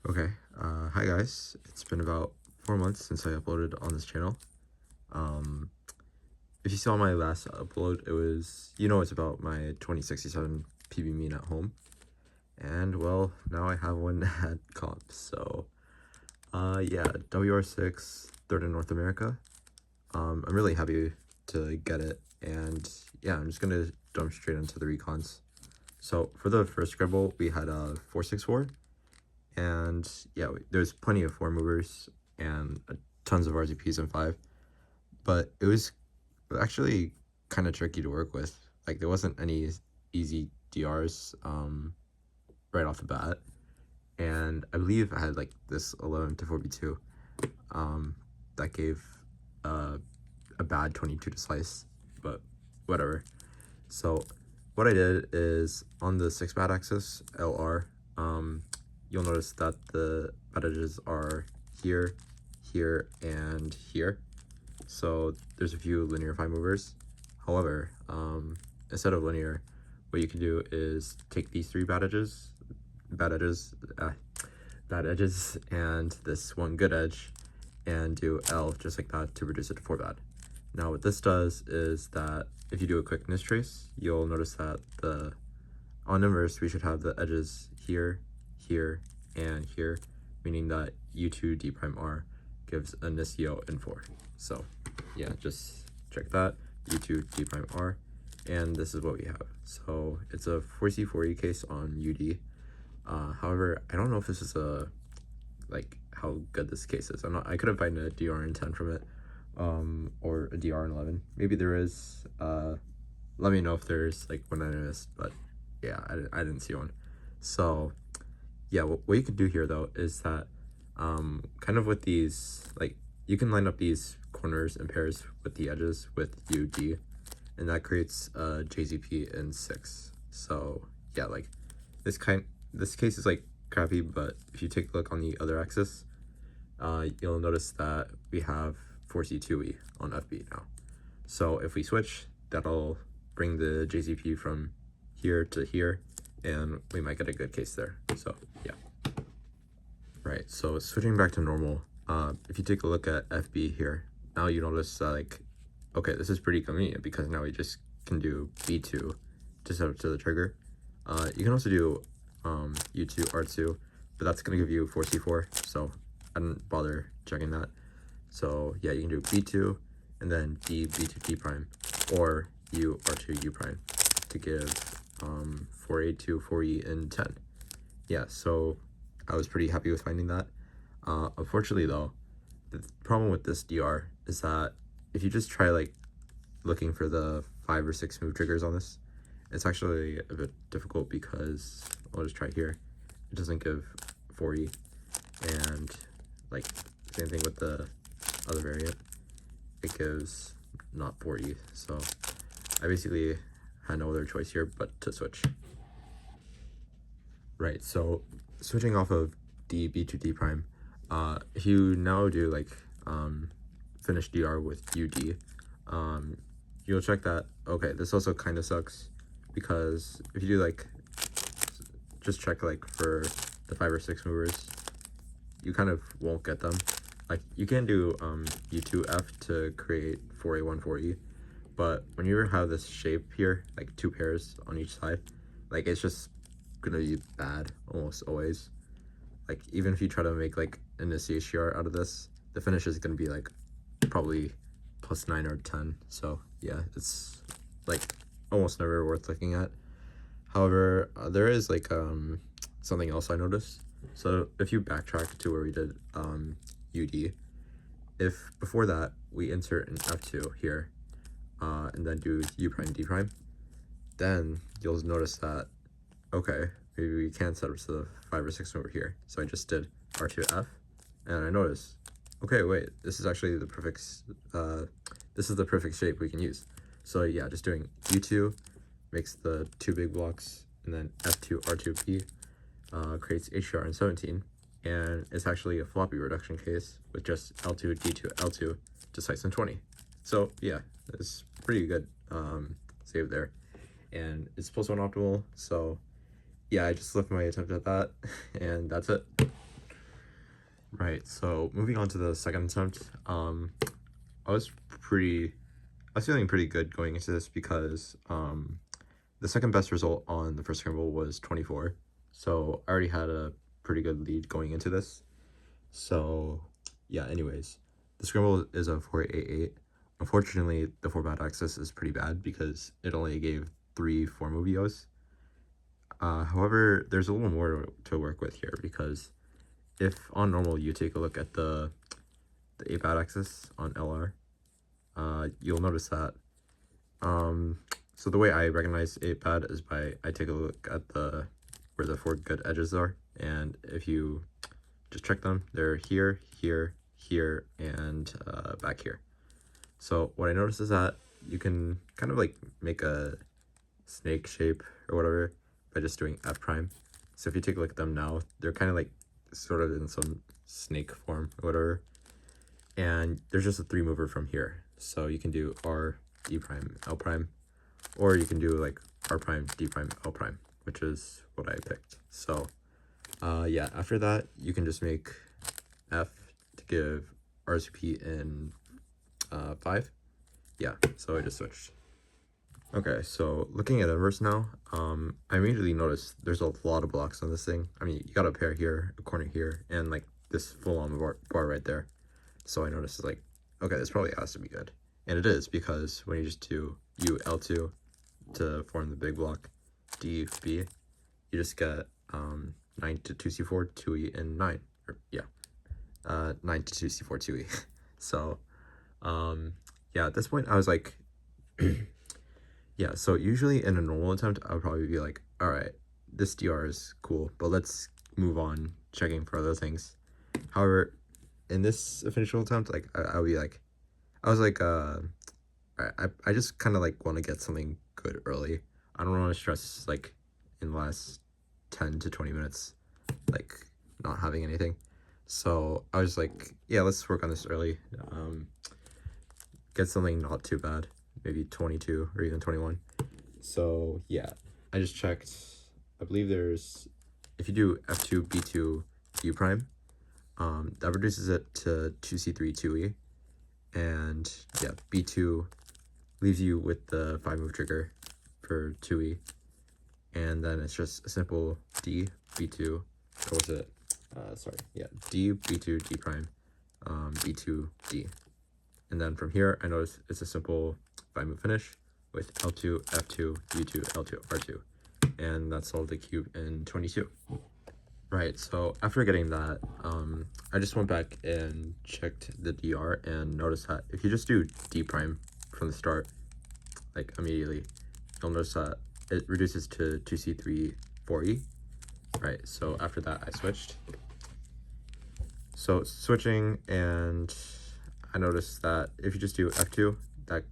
Okay, hi guys. It's been about 4 months since I uploaded on this channel. Um, if you saw my last upload, it was, it's about my 2067 PB mean at home. And well, now I have one at comp. So, yeah, WR6, third in North America. I'm really happy to get it. And yeah, I'm just gonna jump straight into the recons. So for the first scramble, we had a 464. And yeah, there's plenty of 4 movers and tons of RZPs in 5, but it was actually kind of tricky to work with. Like, there wasn't any easy DRs right off the bat, and I believe I had like this 11 to 4B2 that gave a bad 22 to slice, but whatever. So what I did is on the 6-bat axis, LR, you'll notice that the bat edges are here, here, and here. So there's a few linear 5 movers. However, instead of linear, what you can do is take these 3 bad edges, and this one good edge, and do L just like that to reduce it to 4 bad. Now what this does is that if you do a quickness trace, you'll notice that on inverse we should have the edges here, here, and here, meaning that U2 D prime R gives a Nisio in 4. So yeah, just check that, U2 D prime R, and this is what we have. So it's a 4C4E case on UD. However, I don't know if this is how good this case is. I couldn't find a DR in 10 from it, or a DR in 11. Maybe there is. Let me know if there's like one I missed, but yeah, I didn't see one. So yeah, what you can do here though is that kind of with these, like, you can line up these corners in pairs with the edges with UD, and that creates a JZP in 6. So yeah, like this case is like crappy, but if you take a look on the other axis, you'll notice that we have 4C2E on FB now. So if we switch, that'll bring the JZP from here to here, and we might get a good case there. So yeah. Right, so switching back to normal, if you take a look at FB here, now you notice like, okay, this is pretty convenient because now we just can do B2 to set up to the trigger. You can also do U2, R2, but that's going to give you 4C4, so I didn't bother checking that. So yeah, you can do B2 and then D, B2, D prime, or U, R2, U prime to give 4A2, 4E, and 10. Yeah, so I was pretty happy with finding that. Unfortunately though, the problem with this DR is that if you just try like looking for the 5 or 6 move triggers on this, it's actually a bit difficult because I'll just try here. It doesn't give 4E, and like same thing with the other variant, it gives not 4E. So I basically had no other choice here but to switch. Right, so switching off of D, B2, D prime, if you now do like finish DR with UD, you'll check that, okay, this also kind of sucks, because if you do like, just check like for the 5 or 6 movers, you kind of won't get them. Like, you can do U2F to create 4A1, 4E, but when you have this shape here, like 2 pairs on each side, like it's just gonna be bad almost always. Like, even if you try to make like an CHR out of this, the finish is gonna be like probably +9 or 10. So yeah, it's like almost never worth looking at. However, there is like something else I noticed. So if you backtrack to where we did UD, if before that we insert an F2 here, and then do U prime D prime, then you'll notice that, okay, maybe we can set up to the 5 or 6 over here. So I just did R2F, and I noticed, okay, wait, this is actually the perfect shape we can use. So yeah, just doing U2 makes the 2 big blocks, and then F2 R2P creates HDR in 17, and it's actually a floppy reduction case with just L2 D2 L2 to slice in 20. So yeah, it's pretty good save there, and it's +1 optimal. So yeah, I just left my attempt at that, and that's it. Right, so moving on to the second attempt, I was feeling pretty good going into this because the second best result on the first scramble was 24, so I already had a pretty good lead going into this. So yeah, anyways, the scramble is a 488. Unfortunately, the 4 bad access is pretty bad because it only gave 3 4-move EOs. However, there's a little more to work with here because if on normal you take a look at the 8 bad axis on LR, you'll notice that so the way I recognize 8 bad is by I take a look at where the 4 good edges are, and if you just check them, they're here, here, here, and back here. So what I noticed is that you can kind of like make a snake shape or whatever by just doing F prime. So if you take a look at them now, they're kind of like sort of in some snake form or whatever. And there's just a 3-mover from here. So you can do R, D prime, L prime, or you can do like R prime, D prime, L prime, which is what I picked. So yeah, after that, you can just make F to give RCP in 5. Yeah, so I just switched. Okay, so looking at inverse now, I immediately noticed there's a lot of blocks on this thing. I mean, you got a pair here, a corner here, and like this full-on bar right there. So I noticed like, okay, this probably has to be good. And it is, because when you just do U, L2 to form the big block, D, B, you just get 9 to 2C4, 2E, and 9. Or, yeah, 9 to 2C4, 2E. So, yeah, at this point, I was like, yeah, so usually in a normal attempt, I would probably be like, all right, this DR is cool, but let's move on checking for other things. However, in this official attempt, like, I would be like, I was like, I just kind of like want to get something good early. I don't want to stress like in the last 10 to 20 minutes, like not having anything. So I was like, yeah, let's work on this early. Get something not too bad, maybe 22 or even 21. So yeah, I just checked. I believe there's, if you do F2, B2, U prime, that reduces it to 2C3, 2E. And yeah, B2 leaves you with the 5-move trigger for 2E. And then it's just a simple D, B2, or was it? Sorry, yeah, D, B2, D prime, B2, D. And then from here, I notice it's a simple 5-move finish with L2, F2, U2, L2, R2. And that's all the cube in 22. Right, so after getting that, I just went back and checked the DR and noticed that if you just do D prime from the start, like immediately, you'll notice that it reduces to 2C3, 4E. Right, so after that, I switched. So switching, and I noticed that if you just do F2, that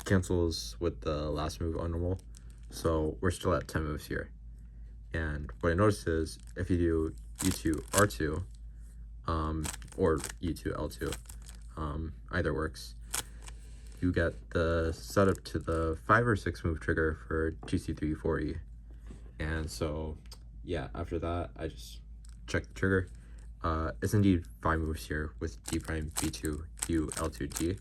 cancels with the last move on normal. So we're still at 10 moves here. And what I noticed is if you do U2 R2 or U2 L2, either works, you get the setup to the 5 or 6 move trigger for 2C3 4E. And so yeah, after that I just checked the trigger. It's indeed 5 moves here with D prime, B2, U, L2, D.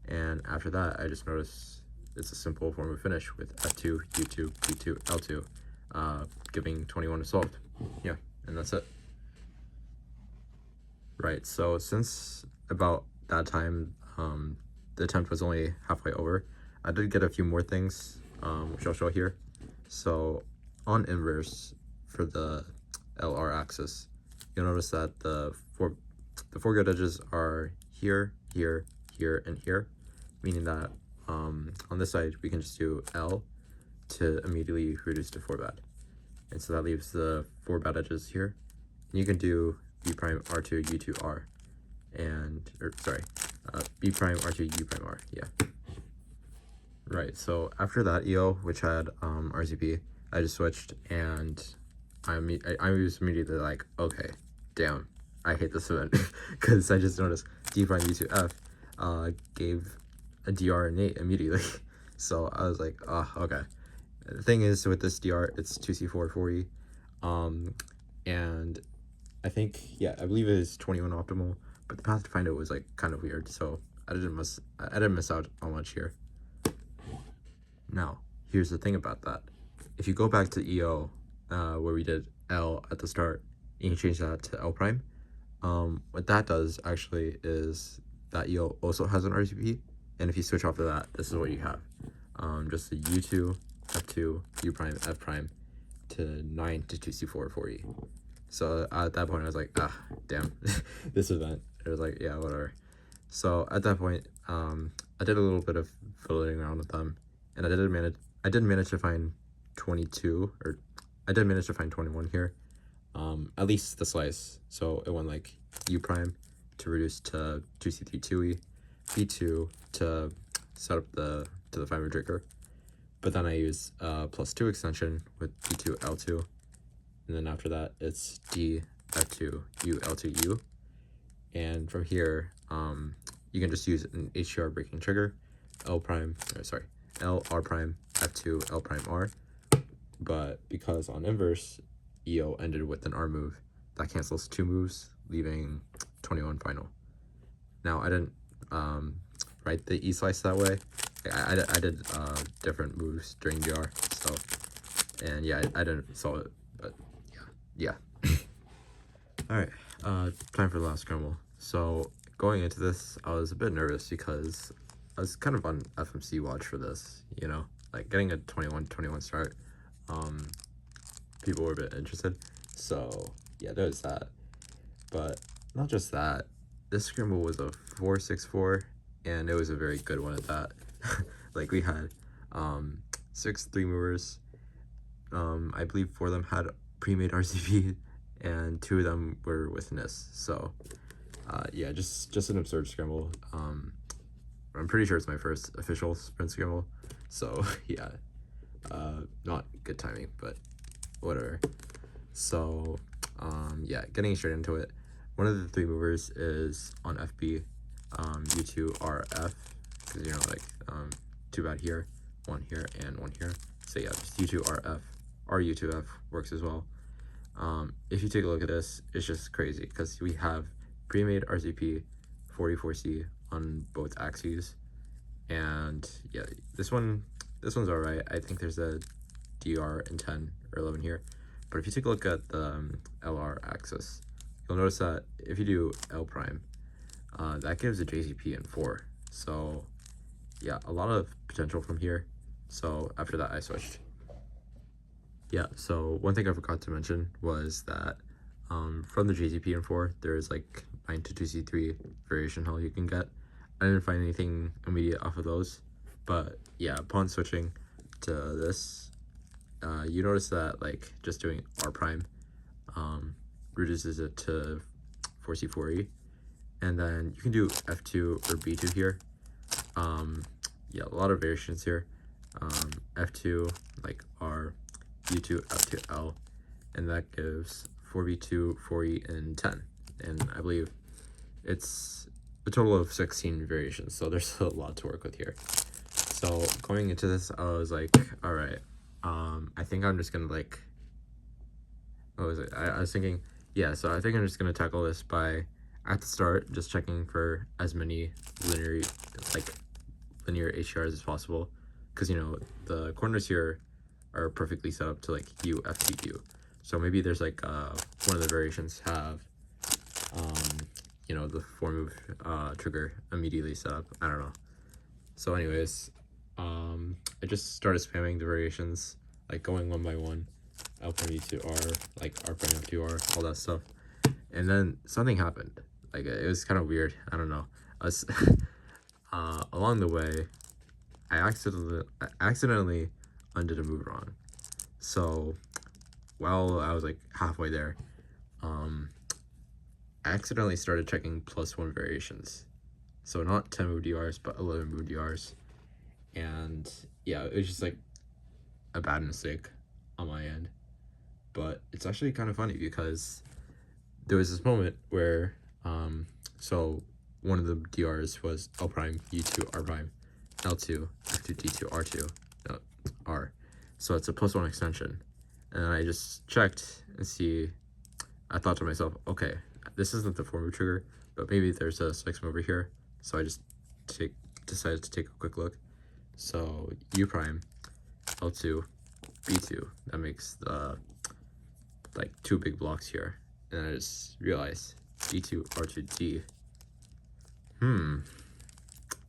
And after that I just noticed it's a simple 4-move finish with F2, U2, B2, L2. Giving 21 to solved. Yeah, and that's it. Right, so since about that time, the attempt was only halfway over, I did get a few more things, which I'll show here. So on inverse for the LR axis, you'll notice that the four good edges are here, here, here, and here, meaning that on this side we can just do L to immediately reduce to 4 bad. And so that leaves the 4 bad edges here. And you can do B prime R2 U2 R, and B prime R2 U prime R. Yeah. Right. So after that EO, which had RCP, I just switched, and I was immediately like, okay, damn, I hate this event because I just noticed D prime U2 F gave a DR innate immediately. So I was like, oh, okay. The thing is, with this DR, it's 2C4 4E, and I think, yeah, I believe it is 21 optimal, but the path to find it was like kind of weird, so I didn't miss out on much here. Now, here's the thing about that. If you go back to EO, where we did L at the start, and you change that to L prime, what that does actually is that EO also has an RCP, and if you switch off of that, this is what you have. Just a U2, F2, U prime, F prime, to 9 to 2C4 4E. So at that point, I was like, ah, damn, this event. It was like, yeah, whatever. So at that point, I did a little bit of fiddling around with them, and I did manage to find 22, or I did manage to find 21 here. At least the slice. So it went like U prime to reduce to 2C3 2E, B2 to set up the 5 trigger. But then I use +2 extension with B2 L2, and then after that it's D F2 U L2 U, and from here you can just use an HDR breaking trigger, L prime, L R prime F2 L prime R, but because on inverse EO ended with an R move, that cancels 2 moves, leaving 21 final. Now I didn't write the E slice that way. I did different moves during DR, so, and yeah, I didn't solve it, but yeah. Alright, time for the last scramble. So going into this, I was a bit nervous because I was kind of on FMC watch for this, you know, like getting a 21-21 start. People were a bit interested, so yeah, there's that. But not just that, this scramble was a 4-6-4, and it was a very good one at that. Like we had 6 3-movers. I believe 4 of them had pre-made RCP, and 2 of them were with NIS. So yeah, just an absurd scramble. I'm pretty sure it's my first official sprint scramble, so yeah, not good timing, but whatever. So yeah, getting straight into it. One of the 3 movers is on FB, U2 RF, because you know, like 2 bad here, 1 here, and 1 here. So yeah, just U2 RF, RU2F works as well. If you take a look at this, it's just crazy because we have pre-made RCP 44C on both axes, and yeah, this one's alright. I think there's a DR in 10 or 11 here, but if you take a look at the LR axis, you'll notice that if you do L prime, that gives a JCP in 4. So yeah, a lot of potential from here. So after that, I switched. Yeah, so one thing I forgot to mention was that from the JCP in 4, there's like 9 to 2C3 variation hull you can get. I didn't find anything immediate off of those, but yeah, upon switching to this, you notice that like just doing R prime reduces it to 4C4E, and then you can do F2 or B2 here. Yeah, a lot of variations here. F2 like R, U2 F2 L, and that gives 4B2 4E and 10, and I believe it's a total of 16 variations, so there's a lot to work with here. So going into this, I was like, all right, I think I'm just gonna like, what was it? I was thinking, yeah, so I think I'm just gonna tackle this by at the start just checking for as many linear HDRs as possible, because you know the corners here are perfectly set up to like U F T U. So maybe there's like one of the variations have you know, the 4-move trigger immediately set up. I don't know. So anyways, I just started spamming the variations, like going one by one, L prime U2 R, like R prime F2 R, all that stuff. And then something happened. Like it was kind of weird. I don't know. I was along the way, I accidentally undid a move wrong. So while I was like halfway there, I accidentally started checking +1 variations. So not 10 move DRs, but 11 move DRs. And yeah, it was just like a bad mistake on my end. But it's actually kind of funny because there was this moment where, so one of the DRs was L prime, U2, R prime, L2, F2, D2, R2, no, R. So it's a +1 extension. And I just checked and see, I thought to myself, okay, this isn't the 4-move trigger, but maybe there's a 6 move over here. So I just decided to take a quick look. So U prime, L2, B2. That makes the like 2 big blocks here. And I just realized D2, R2, D.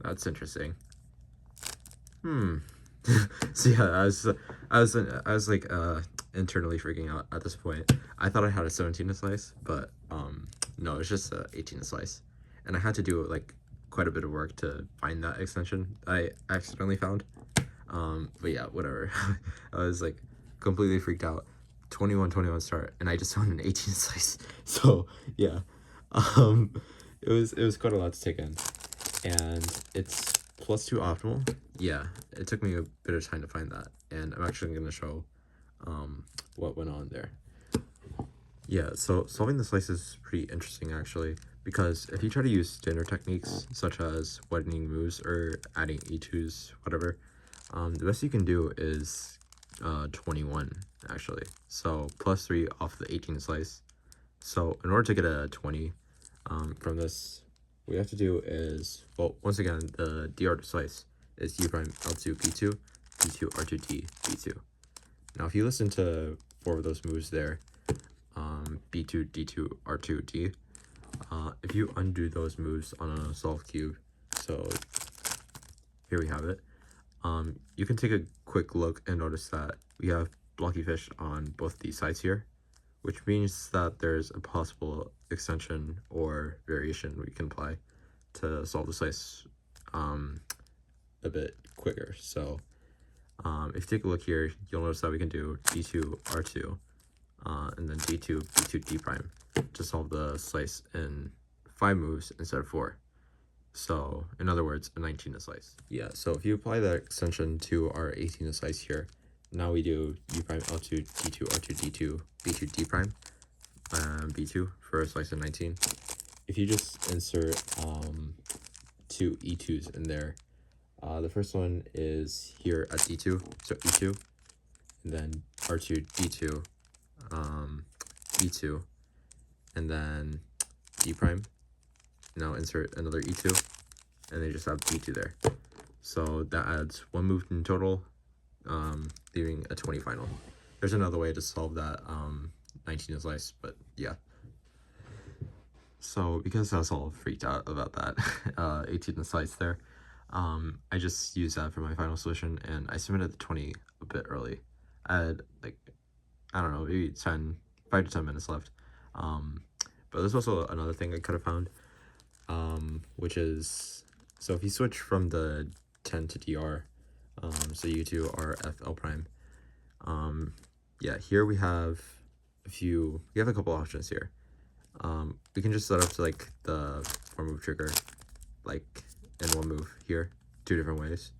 That's interesting. So yeah, I was like internally freaking out at this point. I thought I had a 17 to slice, but no, it's just a 18 to slice, and I had to do like quite a bit of work to find that extension I accidentally found. But yeah, whatever. I was like completely freaked out. 21-21 start, and I just found an 18 slice. So yeah, it was quite a lot to take in, and it's +2 optimal. Yeah, it took me a bit of time to find that, and I'm actually going to show what went on there. Yeah, so solving the slice is pretty interesting actually, because if you try to use standard techniques such as widening moves or adding E2s, whatever, the best you can do is 21 actually. So +3 off the 18 slice. So in order to get a 20 from this, what we have to do is, well, once again, the DR to slice is U prime L2 P2, D2 R2 D B2. Now if you listen to 4 of those moves there, B2 D2 R2 D, if you undo those moves on a solved cube, so here we have it, you can take a quick look and notice that we have blocky fish on both these sides here, which means that there's a possible extension or variation we can apply to solve the slice a bit quicker. So if you take a look here, you'll notice that we can do D2 R2 and then D2 B2 D prime to solve the slice in 5 moves instead of 4. So in other words, a 19 to slice. Yeah, so if you apply that extension to our 18 to slice here, now we do U prime L2 D2 R2 D2 B2 D prime B2 for a slice of 19. If you just insert 2 E2s in there, the first one is here at D2, so E2, and then R2 D2 B2, and then D prime. Now insert another E2, and they just have B2 there. So that adds 1 move in total, leaving a 20 final. There's another way to solve that 19 to slice, but yeah. So because I was all freaked out about that 18 to slice there, I just used that for my final solution, and I submitted the 20 a bit early. I had like, I don't know, maybe 5 to 10 minutes left. But there's also another thing I could have found, which is, so if you switch from the 10 to DR, so U2 R F L prime, yeah, here we have a couple options here. We can just set up to like the 4-move trigger, like in 1 move here, 2 different ways.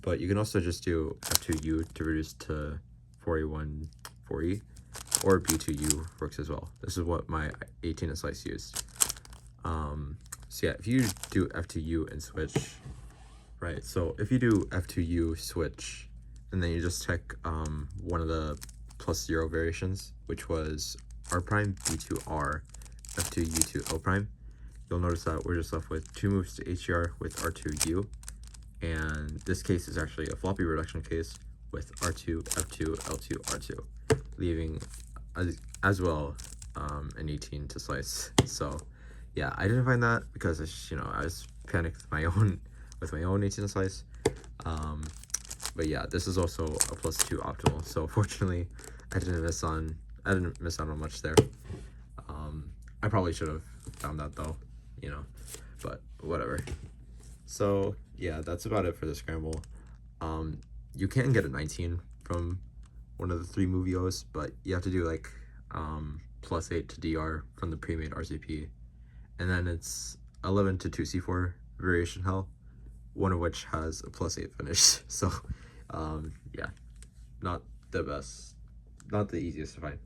But you can also just do F2U to reduce to 4E1 4E, or B2U works as well. This is what my 18 to slice used. So yeah, if you do F2U and switch, right, so if you do F2U switch, and then you just check one of the +0 variations, which was R prime B2R F2 U2 L prime, you'll notice that we're just left with 2 moves to HDR with R2U, and this case is actually a floppy reduction case with R2 F2 L2 R2, leaving as well an 18 to slice. So yeah, I didn't find that because I was panicked with my own 18 to slice. But yeah, this is also a +2 optimal. So fortunately, I didn't miss out on much there. I probably should have found that though, but whatever. So yeah, that's about it for the scramble. You can get a 19 from one of the 3 move VOs, but you have to do like +8 to DR from the pre-made RCP, and then it's 11 to 2C4 variation hell, one of which has a +8 finish. So yeah, not the best, not the easiest to find.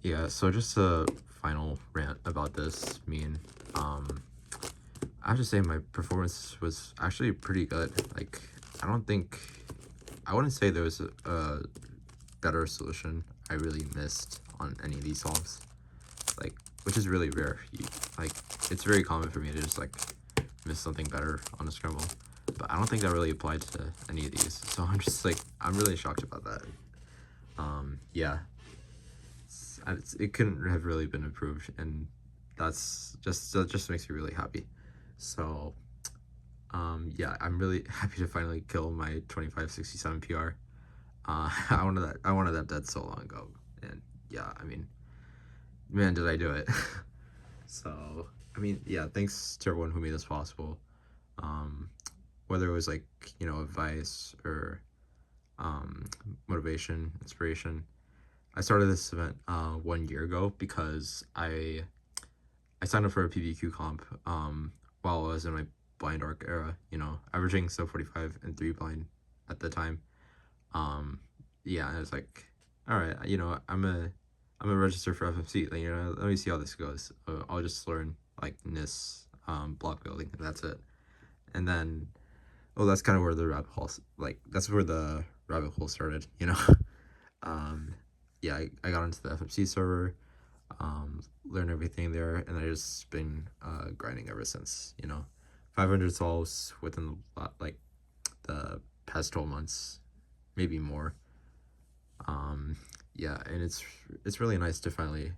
Yeah, so just a final rant about this I have to say my performance was actually pretty good. Like, I wouldn't say there was a better solution I really missed on any of these solves, like, which is really rare. Like, it's very common for me to just like miss something better on a scramble, but I don't think that really applied to any of these, so I'm just like, I'm really shocked about that. Yeah, it couldn't have really been improved, and that just makes me really happy. So yeah, I'm really happy to finally kill my 2567 PR. I wanted that dead so long ago, and yeah, I mean, man, did I do it. So I mean, yeah, thanks to everyone who made this possible. Whether it was like, you know, advice or motivation, inspiration. I started this event 1 year ago because I signed up for a PBQ comp while I was in my blind arc era, you know, averaging sub 45 and 3 blind at the time. Yeah, and I was like, all right, you know, I'm a register for FMC. Like, you know, let me see how this goes. I'll just learn like NIS block building, and that's it. And then, oh, that's kind of where the rabbit hole, like, that's where the rabbit hole started, you know. Yeah, I got into the FMC server, learned everything there, and I just been grinding ever since, you know. 500 solves within like the past 12 months, maybe more. Yeah, and it's really nice to finally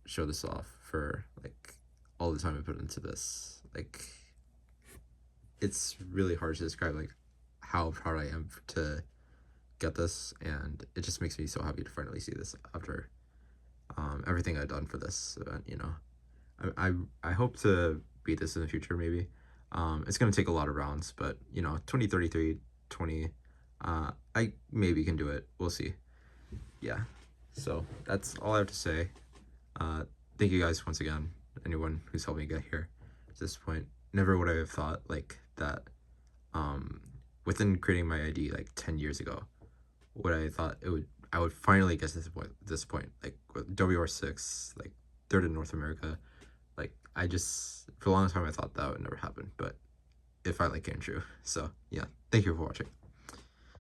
show this off for like all the time I put into this. Like, it's really hard to describe like how proud I am to get this, and it just makes me so happy to finally see this after everything I've done for this event, you know. I hope to beat this in the future, maybe. It's gonna take a lot of rounds, but you know, 2033, 20, I maybe can do it. We'll see. Yeah, so that's all I have to say. Thank you guys once again, anyone who's helped me get here to this point. Never would I have thought like that within creating my ID like 10 years ago, what I thought I would finally get to this point, like with WR6, like third in North America. Like, I just, for a long time I thought that would never happen, but it finally came true. So yeah, thank you for watching.